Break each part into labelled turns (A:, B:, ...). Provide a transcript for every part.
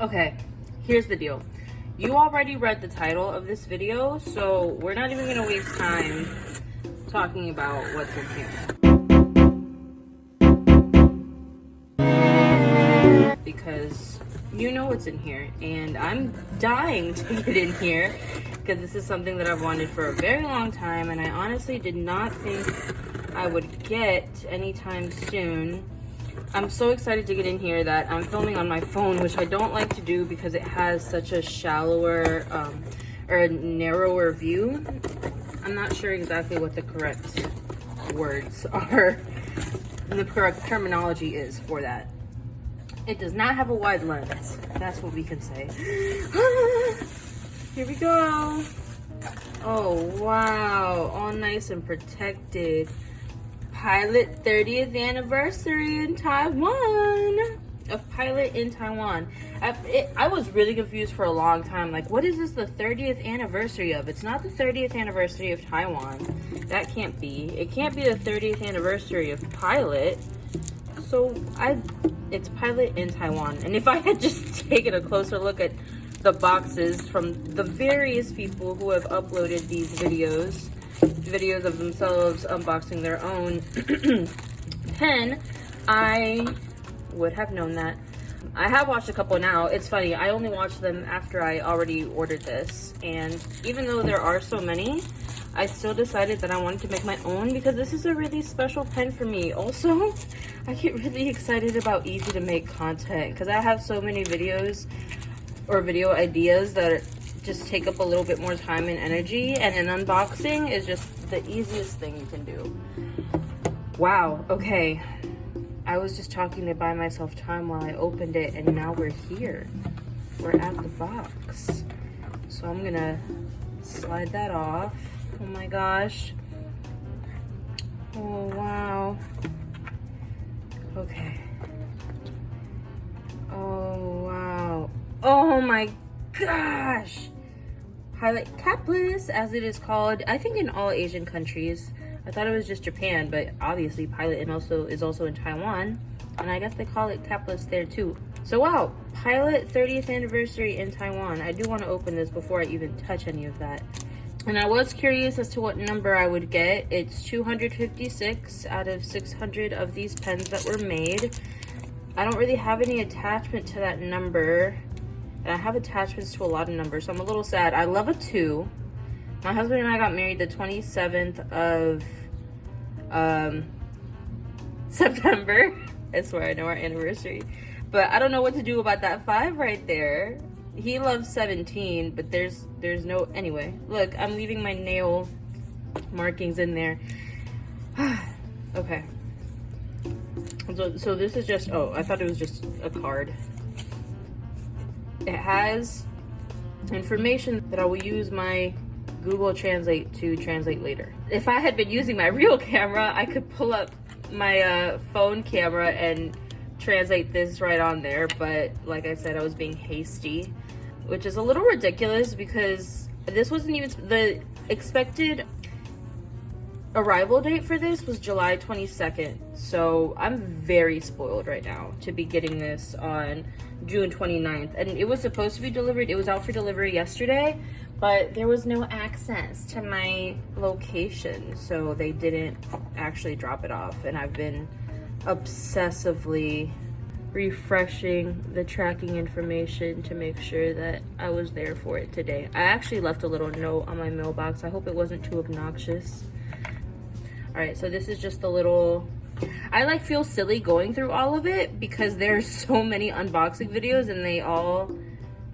A: Okay, here's the deal. You already read the title of this video, so we're not even gonna waste time talking about what's in here. Because you know what's in here, and I'm dying to get in here because this is something that I've wanted for a very long time, and I honestly did not think I would get anytime soon. I'm so excited to get in here that I'm filming on my phone, which I don't like to do because it has such a shallower or a narrower view. I'm not sure exactly what the correct words are and the correct terminology is for that. It does not have a wide lens. That's what we can say. Here we go. Oh, wow. All nice and protected. Pilot 30th anniversary in Taiwan. A pilot in Taiwan. I was really confused for a long time. Like, what is this the 30th anniversary of? It's not the 30th anniversary of Taiwan. That can't be. It can't be the 30th anniversary of Pilot. So it's Pilot in Taiwan. And if I had just taken a closer look at the boxes from the various people who have uploaded these videos of themselves unboxing their own pen, I would have known that. I have watched a couple now. It's funny, I only watched them after I already ordered this, and even though there are so many, I still decided that I wanted to make my own because this is a really special pen for me. Also, I get really excited about easy to make content because I have so many videos or video ideas that just take up a little bit more time and energy, and an unboxing is just the easiest thing you can do. Wow, okay. I was just talking to buy myself time while I opened it, and now we're here. We're at the box. So I'm gonna slide that off. Oh my gosh. Oh, wow. Okay. Oh, wow. Oh my gosh. Pilot Capless, as it is called, I think in all Asian countries. I thought it was just Japan, but obviously Pilot is also in Taiwan, and I guess they call it Capless there too. So wow, Pilot 30th anniversary in Taiwan. I do want to open this before I even touch any of that. And I was curious as to what number I would get. It's 256 out of 600 of these pens that were made. I don't really have any attachment to that number. And I have attachments to a lot of numbers, so I'm a little sad. I love a 2. My husband and I got married the 27th of September. I swear I know our anniversary. But I don't know what to do about that 5 right there. He loves 17, but there's no... Anyway, look, I'm leaving my nail markings in there. Okay. So this is just... Oh, I thought it was just a card. It has information that I will use my Google Translate to translate later. If I had been using my real camera, I could pull up my phone camera and translate this right on there, but like I said, I was being hasty, which is a little ridiculous because this wasn't even the expected arrival date for this was July 22nd. So I'm very spoiled right now to be getting this on June 29th. And it was supposed to be delivered. It was out for delivery yesterday, but there was no access to my location. So they didn't actually drop it off. And I've been obsessively refreshing the tracking information to make sure that I was there for it today. I actually left a little note on my mailbox. I hope it wasn't too obnoxious. All right, so this is just a little... I like feel silly going through all of it because there's so many unboxing videos and they all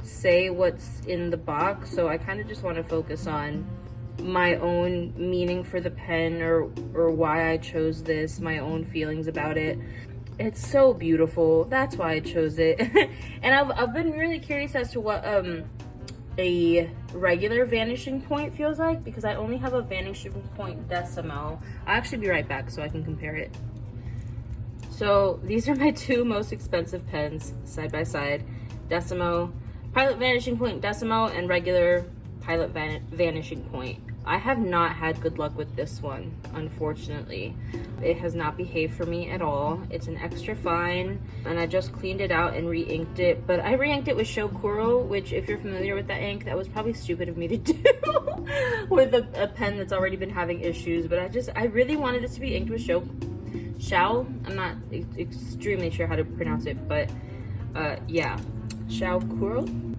A: say what's in the box. So I kind of just want to focus on my own meaning for the pen or why I chose this, my own feelings about it. It's so beautiful. That's why I chose it. And I've been really curious as to what a regular vanishing point feels like because I only have a vanishing point decimo. I'll actually be right back so I can compare it. So these are my 2 most expensive pens side by side. Decimo, Pilot vanishing point decimo, and regular Pilot vanishing point. I have not had good luck with this one, unfortunately. It has not behaved for me at all. It's an extra fine, and I just cleaned it out and re-inked it, but I re-inked it with Shokuro, which if you're familiar with that ink, that was probably stupid of me to do with a pen that's already been having issues, but I really wanted it to be inked with Shao. I'm not extremely sure how to pronounce it, but yeah, Shokuro.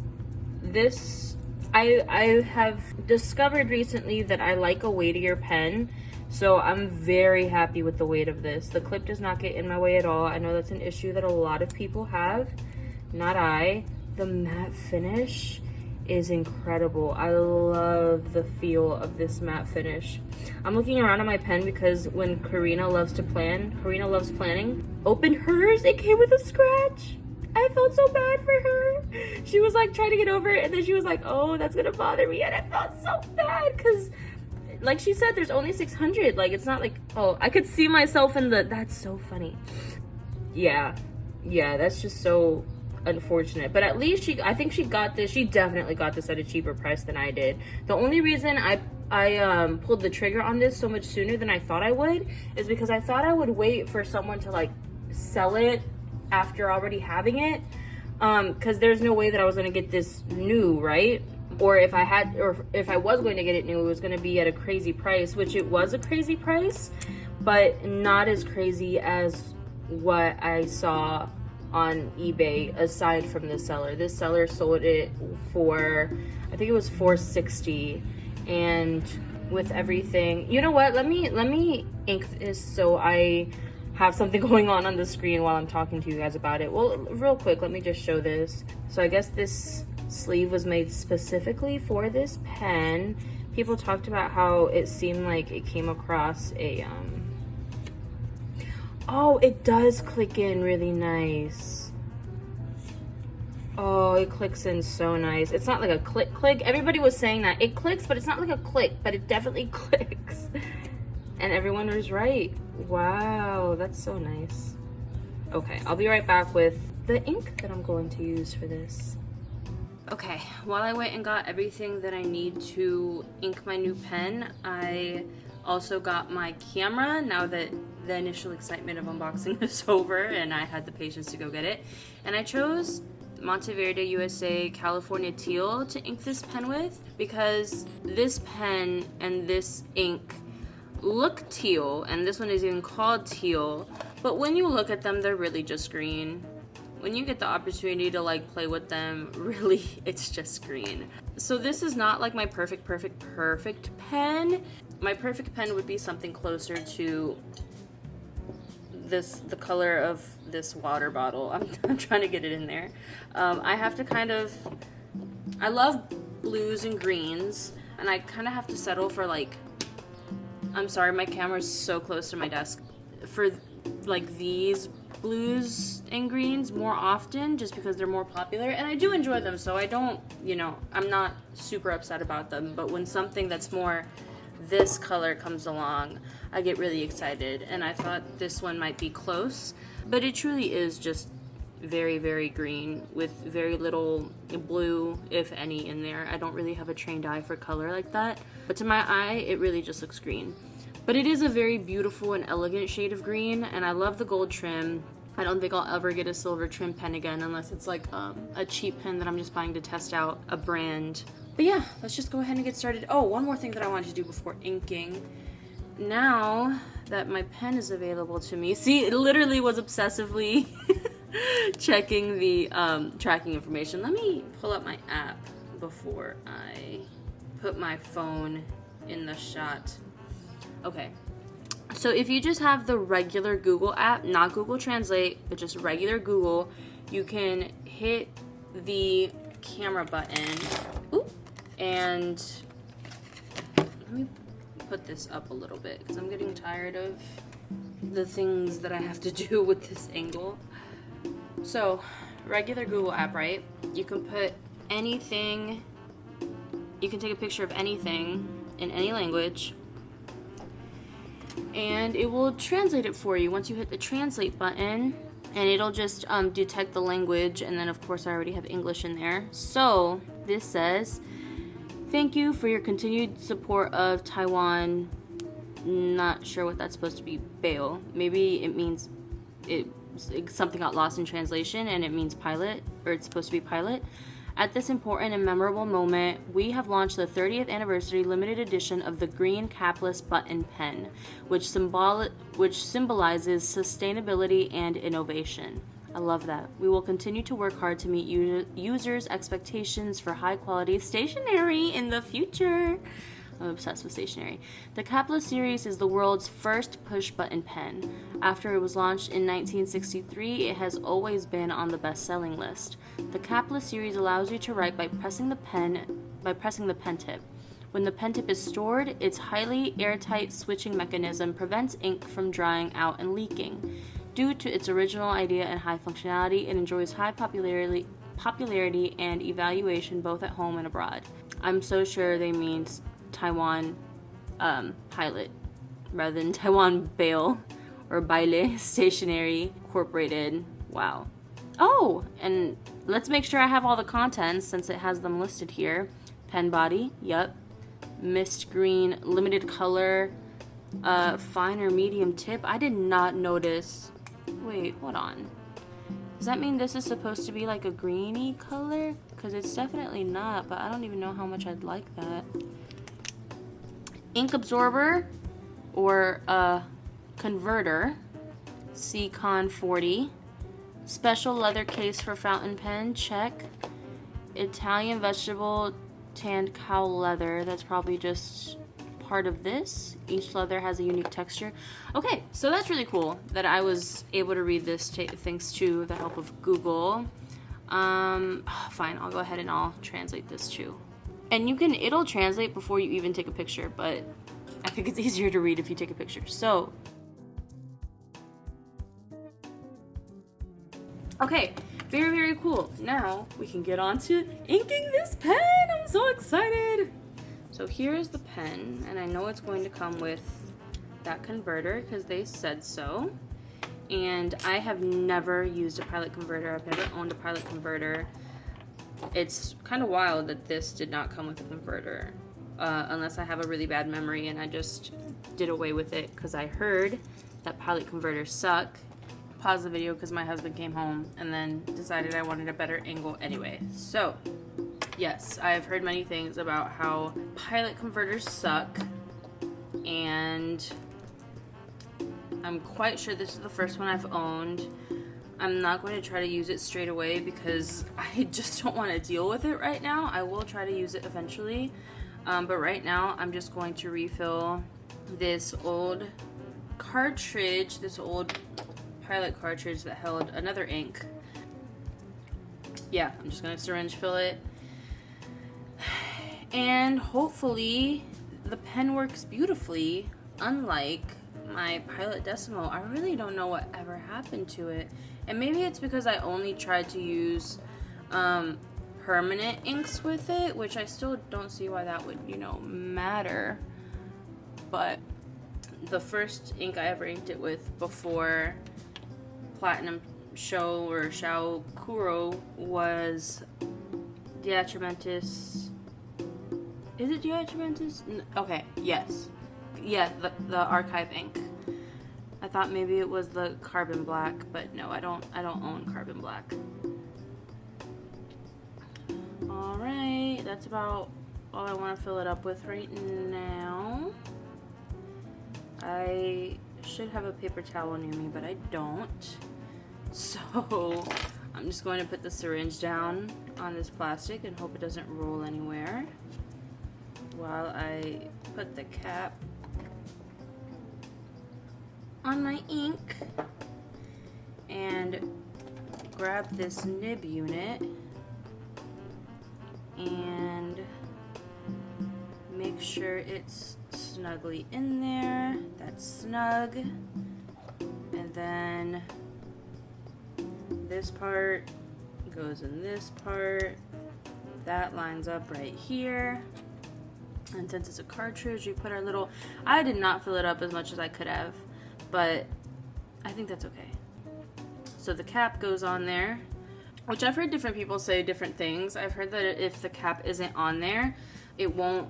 A: This, I have discovered recently that I like a weightier pen, so I'm very happy with the weight of this. The clip does not get in my way at all. I know that's an issue that a lot of people have, not I. The matte finish is incredible. I love the feel of this matte finish. I'm looking around at my pen because when Karina loves planning, opened hers, it came with a scratch. I felt so bad for her. She was like trying to get over it, and then she was like, oh, that's gonna bother me, and I felt so bad because like she said, there's only 600. Like, it's not like, oh, I could see myself in the, that's so funny. Yeah, that's just so unfortunate. But at least I think she got this, she definitely got this at a cheaper price than I did. The only reason I pulled the trigger on this so much sooner than I thought I would is because I thought I would wait for someone to like sell it after already having it, because there's no way that I was going to get this new, right? Or if I was going to get it new, it was going to be at a crazy price, which it was a crazy price, but not as crazy as what I saw on eBay aside from this seller. This seller sold it for, I think it was $460, and with everything, you know what, let me ink this so I have something going on the screen while I'm talking to you guys about it. Well, real quick, let me just show this. So I guess this sleeve was made specifically for this pen. People talked about how it seemed like it came across a oh, it does click in really nice. Oh, it clicks in so nice. It's not like a click. Everybody was saying that it clicks, but it's not like a click, but it definitely clicks. And everyone was right. Wow, that's so nice. Okay, I'll be right back with the ink that I'm going to use for this. Okay, while I went and got everything that I need to ink my new pen, I also got my camera now that the initial excitement of unboxing is over and I had the patience to go get it. And I chose Monteverde, USA, California Teal to ink this pen with because this pen and this ink look teal, and this one is even called teal, but when you look at them, they're really just green. When you get the opportunity to like play with them, really, it's just green. So this is not like my perfect pen. My perfect pen would be something closer to this, the color of this water bottle. I'm trying to get it in there. I have to kind of, I love blues and greens, and I kind of have to settle for like, I'm sorry, my camera's so close to my desk, for like these blues and greens more often, just because they're more popular, and I do enjoy them, so I don't, you know, I'm not super upset about them. But when something that's more this color comes along, I get really excited, and I thought this one might be close, but it truly is just very, very green with very little blue, if any, in there. I don't really have a trained eye for color like that, but to my eye, it really just looks green. But it is a very beautiful and elegant shade of green, and I love the gold trim. I don't think I'll ever get a silver trim pen again unless it's like a cheap pen that I'm just buying to test out a brand. But yeah, let's just go ahead and get started. Oh, one more thing that I wanted to do before inking. Now that my pen is available to me, see, it literally was obsessively checking the tracking information. Let me pull up my app before I put my phone in the shot. Okay, so if you just have the regular Google app, not Google Translate, but just regular Google, you can hit the camera button. Ooh, and let me put this up a little bit because I'm getting tired of the things that I have to do with this angle. So, regular Google app, right? You can put anything, you can take a picture of anything in any language, and it will translate it for you once you hit the translate button, and it'll just detect the language, and then of course I already have English in there. So this says, Thank you for your continued support of Taiwan. Not sure what that's supposed to be. Bail. Maybe it means something got lost in translation and it means pilot, or it's supposed to be pilot. At this important and memorable moment, we have launched the 30th anniversary limited edition of the green Capless button pen, which symbolizes sustainability and innovation. I love that. We will continue to work hard to meet users' expectations for high-quality stationery in the future. I'm obsessed with stationery. The Capless series is the world's first push-button pen. After it was launched in 1963, it has always been on the best-selling list. The Capless series allows you to write by pressing the pen tip. When the pen tip is stored, its highly airtight switching mechanism prevents ink from drying out and leaking. Due to its original idea and high functionality, it enjoys high popularity and evaluation both at home and abroad. I'm so sure they mean Taiwan pilot rather than Taiwan bail or baile stationery incorporated. Wow. Oh, and let's make sure I have all the contents since it has them listed here. Pen body, yep. Mist green, limited color, fine or medium tip. I did not notice. Wait, hold on. Does that mean this is supposed to be like a greeny color? Because it's definitely not, but I don't even know how much I'd like that. Ink absorber or converter, C-Con 40. Special leather case for fountain pen, check. Italian vegetable tanned cow leather, that's probably just part of this. Each leather has a unique texture. Okay, so that's really cool that I was able to read this thanks to the help of Google. Fine, I'll go ahead and I'll translate this too. And it'll translate before you even take a picture, but I think it's easier to read if you take a picture. So, okay, very, very cool. Now we can get on to inking this pen. I'm so excited. So here's the pen, and I know it's going to come with that converter because they said so. And I have never used a pilot converter. I've never owned a pilot converter. It's kind of wild that this did not come with a converter, unless I have a really bad memory and I just did away with it because I heard that pilot converters suck. Pause the video because my husband came home and then decided I wanted a better angle anyway. So, yes, I've heard many things about how pilot converters suck, and I'm quite sure this is the first one I've owned. I'm not going to try to use it straight away because I just don't want to deal with it right now. I will try to use it eventually, but right now I'm just going to refill this old cartridge, this old pilot cartridge that held another ink. Yeah, I'm just going to syringe fill it, and hopefully the pen works beautifully, unlike my Pilot Decimo. I really don't know what ever happened to it. And maybe it's because I only tried to use permanent inks with it, which I still don't see why that would, matter. But the first ink I ever inked it with before Platinum Shao Kuro was Diatramentis. Is it Diatramentis? Okay, yes. Yeah, the archive ink. I thought maybe it was the carbon black, but no, I don't own carbon black. All right, that's about all I want to fill it up with right now. I should have a paper towel near me, but I don't. So I'm just going to put the syringe down on this plastic and hope it doesn't roll anywhere while I put the cap on my ink and grab this nib unit and make sure it's snugly in there. That's snug. And then this part goes in this part. That lines up right here. And since it's a cartridge, we put our little... I did not fill it up as much as I could have, but I think that's okay. So the cap goes on there, which I've heard different people say different things. I've heard that if the cap isn't on there, it won't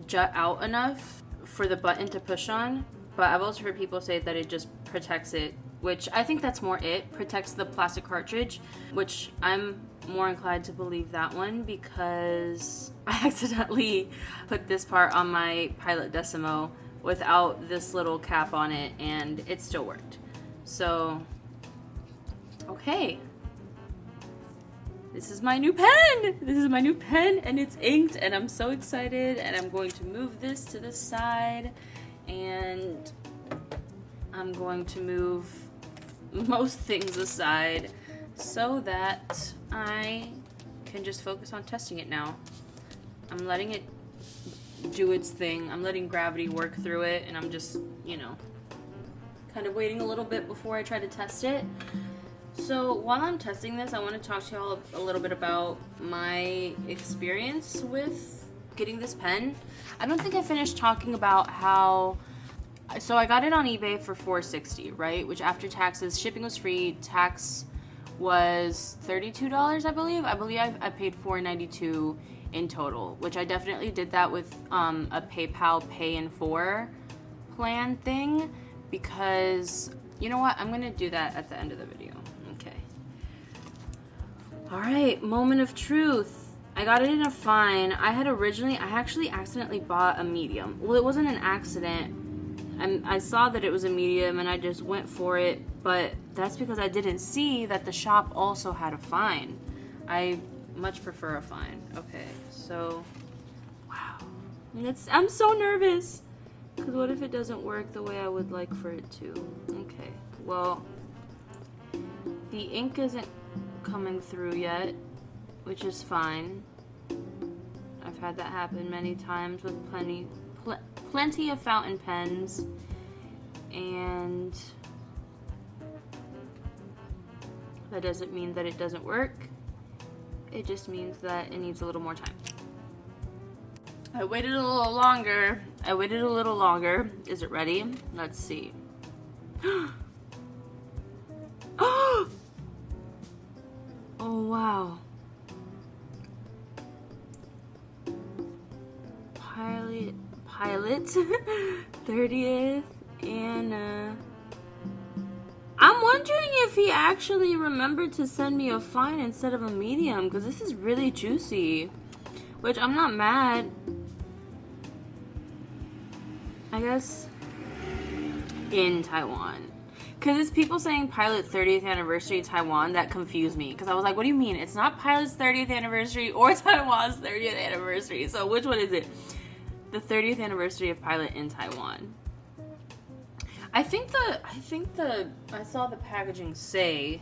A: jut out enough for the button to push on. But I've also heard people say that it just protects it, which I think that's more it. Protects the plastic cartridge, which I'm more inclined to believe that one because I accidentally put this part on my Pilot Decimo without this little cap on it and it still worked. So, okay. This is my new pen! This is my new pen and it's inked and I'm so excited, and I'm going to move this to the side and I'm going to move most things aside so that I can just focus on testing it now. I'm letting it do its thing. I'm letting gravity work through it, and I'm just, you know, kind of waiting a little bit before I try to test it. So while I'm testing this, I want to talk to y'all a little bit about my experience with getting this pen. I don't think I finished talking about how, so I got it on eBay for $4.60, right? Which after taxes, shipping was free, tax was $32, I believe. I paid $4.92 in total, which I definitely did that with a PayPal Pay in 4 plan thing, because you know what? I'm gonna do that at the end of the video. Okay. All right, moment of truth. I got it in a fine. I actually accidentally bought a medium. Well, it wasn't an accident. I saw that it was a medium and I just went for it, but that's because I didn't see that the shop also had a fine. I much prefer a fine. Okay, so, wow. I'm so nervous, because what if it doesn't work the way I would like for it to? Okay, well, the ink isn't coming through yet, which is fine. I've had that happen many times with plenty of fountain pens, and that doesn't mean that it doesn't work. It just means that it needs a little more time. I waited a little longer. Is it ready? Let's see. Oh wow. Pilot 30th Anna. I'm wondering if he actually remembered to send me a fine instead of a medium, because this is really juicy, which I'm not mad. I guess in Taiwan, because it's people saying Pilot 30th anniversary Taiwan that confused me, because I was like, what do you mean? It's not Pilot's 30th anniversary or Taiwan's 30th anniversary, so which one is it? The 30th anniversary of Pilot in Taiwan. I saw the packaging say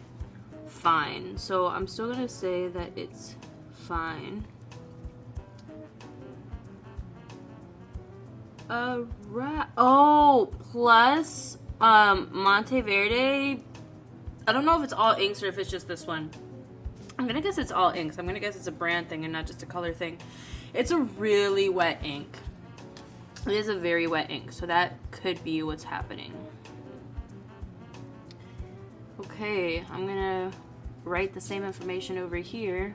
A: fine, so I'm still gonna say that it's fine. Oh, plus Monteverde. I don't know if it's all inks or if it's just this one. I'm gonna guess it's all inks. I'm gonna guess it's a brand thing and not just a color thing. It's a really wet ink. It is a very wet ink, so that could be what's happening. Okay, I'm gonna write the same information over here.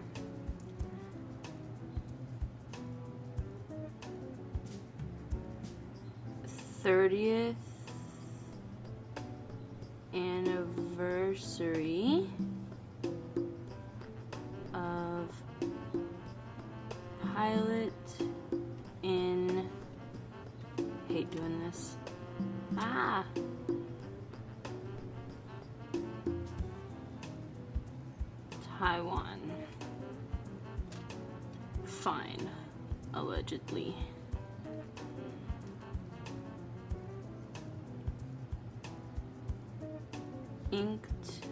A: '30th anniversary of Pilot in, hate doing this. Taiwan. Fine, allegedly. Inked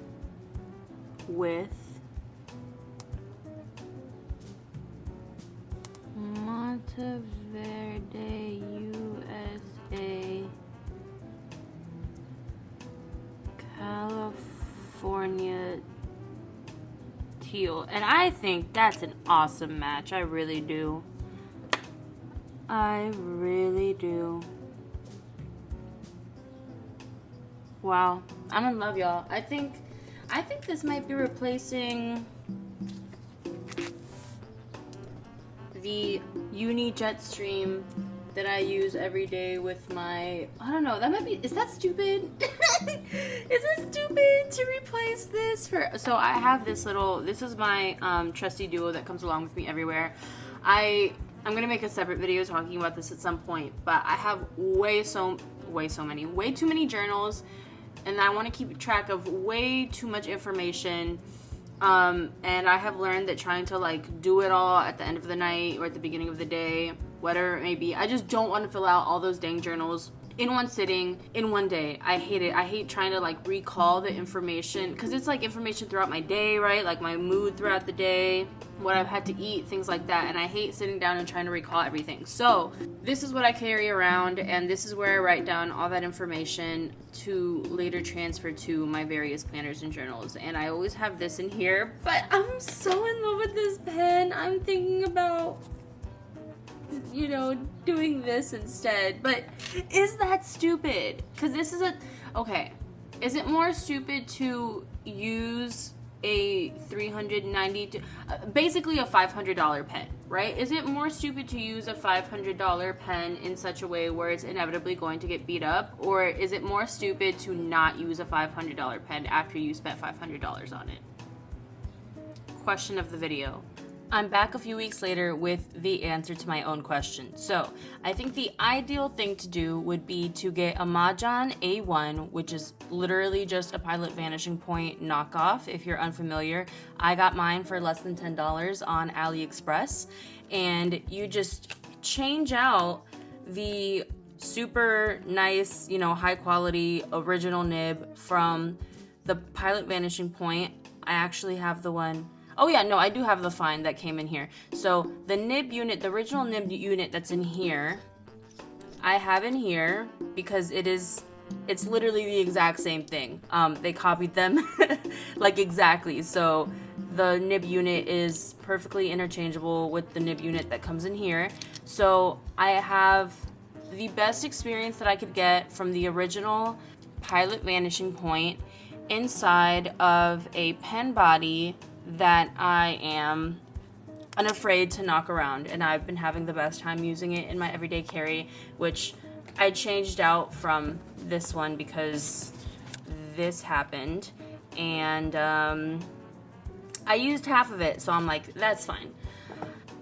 A: with Monteverde, USA, California teal. And I think that's an awesome match. I really do. I really do. Wow, I'm in love, y'all. I think this might be replacing the uni Jetstream that I use every day with my, I don't know, that might be, is that stupid? Is it stupid to replace this for, so I have this little, this is my trusty duo that comes along with me everywhere. I'm gonna make a separate video talking about this at some point, but I have way too many journals, and I want to keep track of way too much information. And I have learned that trying to like do it all at the end of the night or at the beginning of the day, whatever it may be, I just don't want to fill out all those dang journals in one sitting, in one day. I hate it. I hate trying to like recall the information, because it's like information throughout my day, right? Like my mood throughout the day, what I've had to eat, things like that. And I hate sitting down and trying to recall everything. So this is what I carry around, and this is where I write down all that information to later transfer to my various planners and journals. And I always have this in here, but I'm so in love with this pen. I'm thinking about, you know, doing this instead. But is that stupid? Because this is okay, is it more stupid to use a $390 basically a $500 pen, right? Is it more stupid to use a $500 pen in such a way where it's inevitably going to get beat up, or is it more stupid to not use a $500 pen after you spent $500 on it? Question of the video. I'm back a few weeks later with the answer to my own question. So I think the ideal thing to do would be to get a Majohn A1, which is literally just a Pilot Vanishing Point knockoff. If you're unfamiliar, I got mine for less than $10 on AliExpress, and you just change out the super nice, you know, high quality original nib from the Pilot Vanishing Point. I actually have the one. Oh yeah, no, I do have the fine that came in here. So the nib unit, the original nib unit that's in here, I have in here because it's literally the exact same thing. They copied them like exactly. So the nib unit is perfectly interchangeable with the nib unit that comes in here. So I have the best experience that I could get from the original Pilot Vanishing Point inside of a pen body that I am unafraid to knock around, and I've been having the best time using it in my everyday carry, which I changed out from this one because this happened, and I used half of it, so I'm like, that's fine.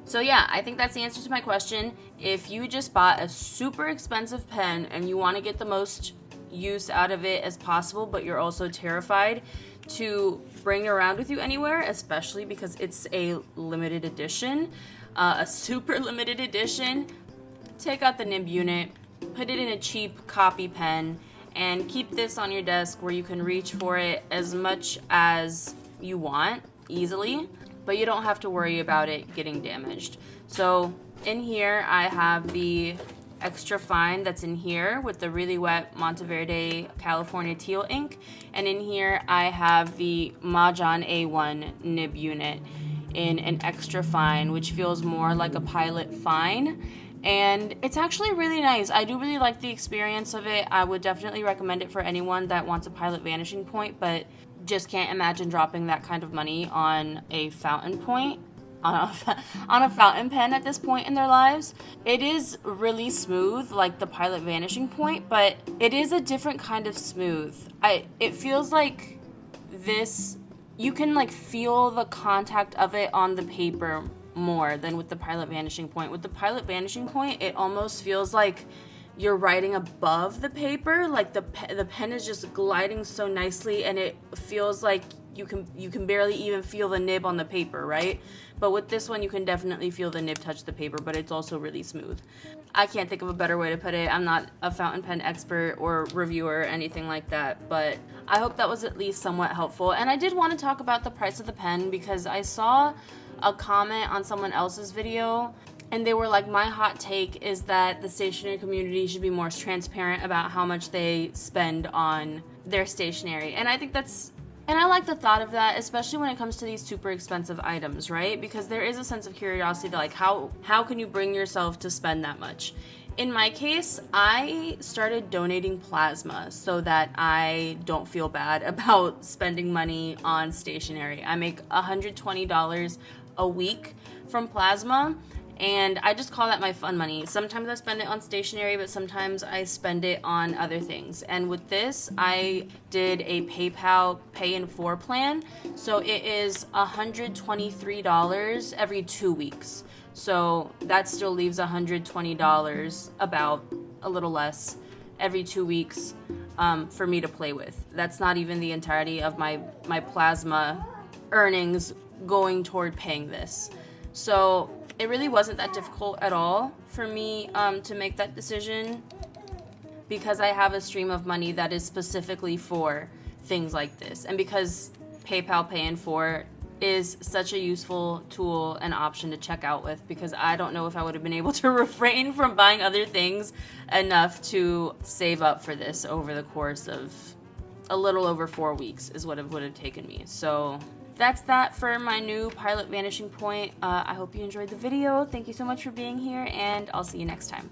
A: So yeah, I think that's the answer to my question. If you just bought a super expensive pen and you want to get the most use out of it as possible, but you're also terrified to bring it around with you anywhere, especially because it's a limited edition, a super limited edition, take out the nib unit, put it in a cheap copy pen, and keep this on your desk where you can reach for it as much as you want easily, but you don't have to worry about it getting damaged. So in here I have the extra fine that's in here with the really wet Monteverde California teal ink, and in here I have the Majohn A1 nib unit in an extra fine, which feels more like a Pilot fine, and it's actually really nice. I do really like the experience of it. I would definitely recommend it for anyone that wants a Pilot Vanishing Point but just can't imagine dropping that kind of money on a fountain point, on a fountain pen at this point in their lives. It is really smooth like the Pilot Vanishing Point, but it is a different kind of smooth. It feels like this, you can like feel the contact of it on the paper more than with the Pilot Vanishing Point. With the Pilot Vanishing Point, it almost feels like you're writing above the paper, like the pen is just gliding so nicely, and it feels like you can barely even feel the nib on the paper, right? But with this one, you can definitely feel the nib touch the paper, but it's also really smooth. I can't think of a better way to put it. I'm not a fountain pen expert or reviewer or anything like that, but I hope that was at least somewhat helpful. And I did want to talk about the price of the pen because I saw a comment on someone else's video, and they were like, my hot take is that the stationery community should be more transparent about how much they spend on their stationery. And I think and I like the thought of that, especially when it comes to these super expensive items, right? Because there is a sense of curiosity to like, how can you bring yourself to spend that much? In my case, I started donating plasma so that I don't feel bad about spending money on stationery. I make $120 a week from plasma, And I just call that my fun money. Sometimes I spend it on stationery, but sometimes I spend it on other things. And with this, I did a PayPal Pay in 4 plan. So it is $123 every 2 weeks. So that still leaves $120, about a little less, every 2 weeks for me to play with. That's not even the entirety of my plasma earnings going toward paying this. So it really wasn't that difficult at all for me to make that decision, because I have a stream of money that is specifically for things like this, and because PayPal Pay in 4 is such a useful tool and option to check out with, because I don't know if I would have been able to refrain from buying other things enough to save up for this over the course of a little over 4 weeks is what it would have taken me. So that's that for my new pilot vanishing point. I hope you enjoyed the video. Thank you so much for being here, and I'll see you next time.